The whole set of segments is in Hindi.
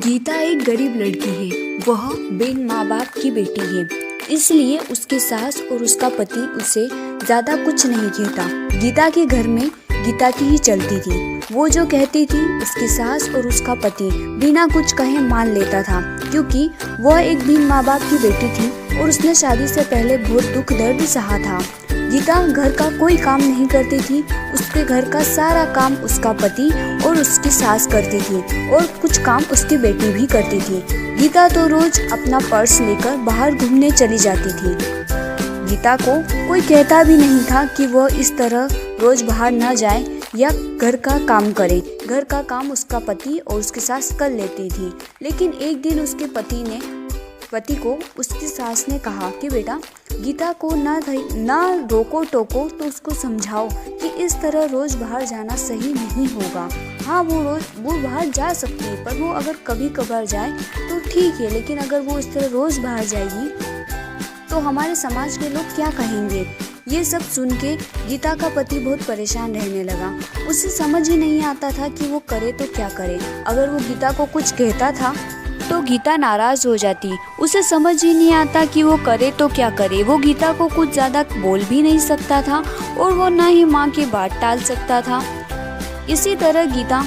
गीता एक गरीब लड़की है। वह बिन माँ बाप की बेटी है, इसलिए उसकी सास और उसका पति उसे ज्यादा कुछ नहीं कहता। गीता के घर में गीता की ही चलती थी। वो जो कहती थी उसकी सास और उसका पति बिना कुछ कहे मान लेता था, क्योंकि वह एक बिन माँ बाप की बेटी थी और उसने शादी से पहले बहुत दुख दर्द सहा था। गीता घर का कोई काम नहीं करती थी। उसके घर का सारा काम उसका पति और उसकी सास करती थी और कुछ काम उसकी बेटी भी करती थी। गीता तो रोज अपना पर्स लेकर बाहर घूमने चली जाती थी। गीता को कोई कहता भी नहीं था कि वह इस तरह रोज बाहर न जाए या घर का काम करे। घर का काम उसका पति और उसकी सास कर लेती थी। लेकिन एक दिन उसके पति को उसकी सास ने कहा कि बेटा, गीता को ना रोको टोको तो उसको समझाओ कि इस तरह रोज बाहर जाना सही नहीं होगा। हाँ, वो बाहर जा सकती है, पर वो अगर कभी कभार जाए तो ठीक है, लेकिन अगर वो इस तरह रोज बाहर जाएगी तो हमारे समाज के लोग क्या कहेंगे। ये सब सुन के गीता का पति बहुत परेशान रहने लगा। उसे समझ ही नहीं आता था कि वो करे तो क्या करे। अगर वो गीता को कुछ कहता था तो गीता नाराज हो जाती। उसे समझ ही नहीं आता कि वो करे तो क्या करे। वो गीता को कुछ ज़्यादा बोल भी नहीं सकता था और वो ना ही माँ की बात टाल सकता था। इसी तरह गीता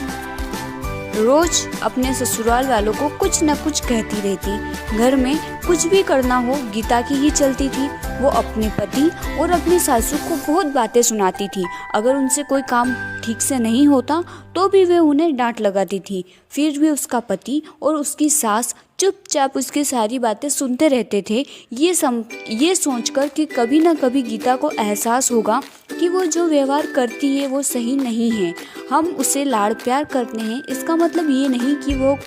रोज अपने ससुराल वालों को कुछ न कुछ कहती रहती। घर में कुछ भी करना हो गीता की ही चलती थी। वो अपने पति और अपनी सासू को बहुत बातें सुनाती थी। अगर उनसे कोई काम ठीक से नहीं होता तो भी वे उन्हें डांट लगाती थी। फिर भी उसका पति और उसकी सास चुपचाप उसकी सारी बातें सुनते रहते थे, ये सोचकर कि कभी न कभी गीता को एहसास होगा कि वो जो व्यवहार करती है वो सही नहीं है। हम उसे लाड़ प्यार करते हैं, इसका मतलब ये नहीं कि वो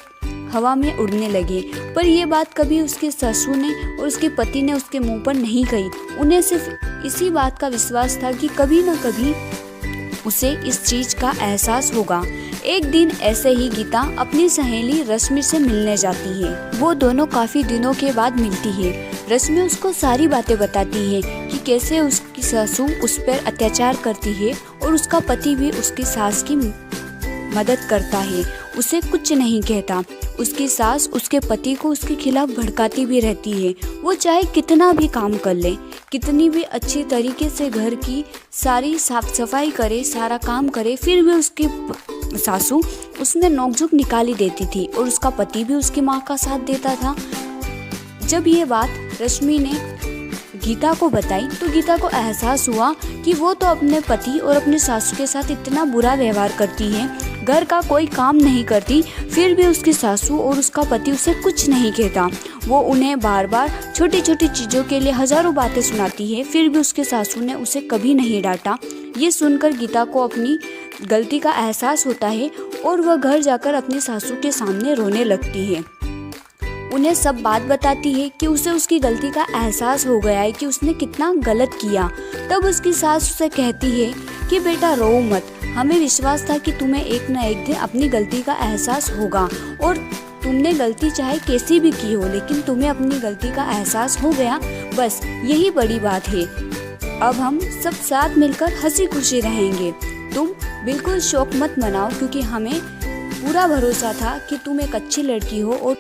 हवा में उड़ने लगे। पर यह बात कभी उसके ससुर ने और उसके पति ने उसके मुंह पर नहीं कही। उन्हें सिर्फ इसी बात का विश्वास था कि कभी न कभी उसे इस चीज का एहसास होगा। एक दिन ऐसे ही गीता अपनी सहेली रश्मि से मिलने जाती है। वो दोनों काफी दिनों के बाद मिलती है। रश्मि उसको सारी बातें बताती है कि कैसे उसकी सासू उस पर अत्याचार करती है और उसका पति भी उसकी सास की मदद करता है, उसे कुछ नहीं कहता। उसकी सास उसके पति को उसके खिलाफ भड़काती भी रहती है। वो चाहे कितना भी काम कर ले, कितनी भी अच्छी तरीके से घर की सारी साफ सफाई करे, सारा काम करे, फिर भी उसकी सासू उसमें नोकझोंक निकाली देती थी और उसका पति भी उसकी माँ का साथ देता था। जब ये बात रश्मि ने गीता को बताई तो गीता को एहसास हुआ कि वो तो अपने पति और अपने सासू के साथ इतना बुरा व्यवहार करती है, घर का कोई काम नहीं करती, फिर भी उसकी सासू और उसका पति उसे कुछ नहीं कहता। वो उन्हें बार बार छोटी छोटी चीज़ों के लिए हजारों बातें सुनाती है, फिर भी उसके सासू ने उसे कभी नहीं डांटा। ये सुनकर गीता को अपनी गलती का एहसास होता है और वह घर जाकर अपनी सासू के सामने रोने लगती है। उन्हें सब बात बताती है कि उसे उसकी गलती का एहसास हो गया है कि उसने कितना गलत किया। तब उसकी सास उसे कहती है कि बेटा रो मत, हमें विश्वास था कि तुम्हें एक न एक दिन अपनी गलती का एहसास होगा और तुमने गलती चाहे कैसी भी की हो, लेकिन तुम्हें अपनी गलती का एहसास हो गया, बस यही बड़ी बात है। अब हम सब साथ मिलकर हंसी खुशी रहेंगे। तुम बिल्कुल शौक मत मनाओ, क्योंकि हमें पूरा भरोसा था कि तुम एक अच्छी लड़की हो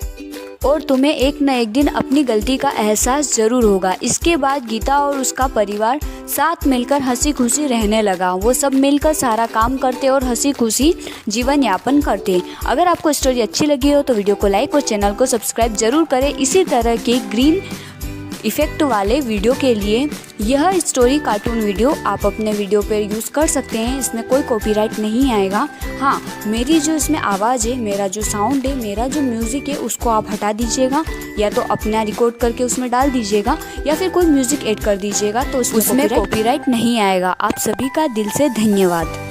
और तुम्हें एक न एक दिन अपनी गलती का एहसास जरूर होगा। इसके बाद गीता और उसका परिवार साथ मिलकर हंसी खुशी रहने लगा। वो सब मिलकर सारा काम करते और हंसी खुशी जीवन यापन करते। अगर आपको स्टोरी अच्छी लगी हो तो वीडियो को लाइक और चैनल को सब्सक्राइब जरूर करें। इसी तरह के ग्रीन इफेक्ट वाले वीडियो के लिए यह स्टोरी कार्टून वीडियो आप अपने वीडियो पर यूज़ कर सकते हैं। इसमें कोई कॉपीराइट नहीं आएगा। हाँ, मेरी जो इसमें आवाज़ है, मेरा जो साउंड है, मेरा जो म्यूज़िक है, उसको आप हटा दीजिएगा, या तो अपना रिकॉर्ड करके उसमें डाल दीजिएगा या फिर कोई म्यूज़िक ऐड कर दीजिएगा, तो उसमें कॉपीराइट नहीं आएगा। आप सभी का दिल से धन्यवाद।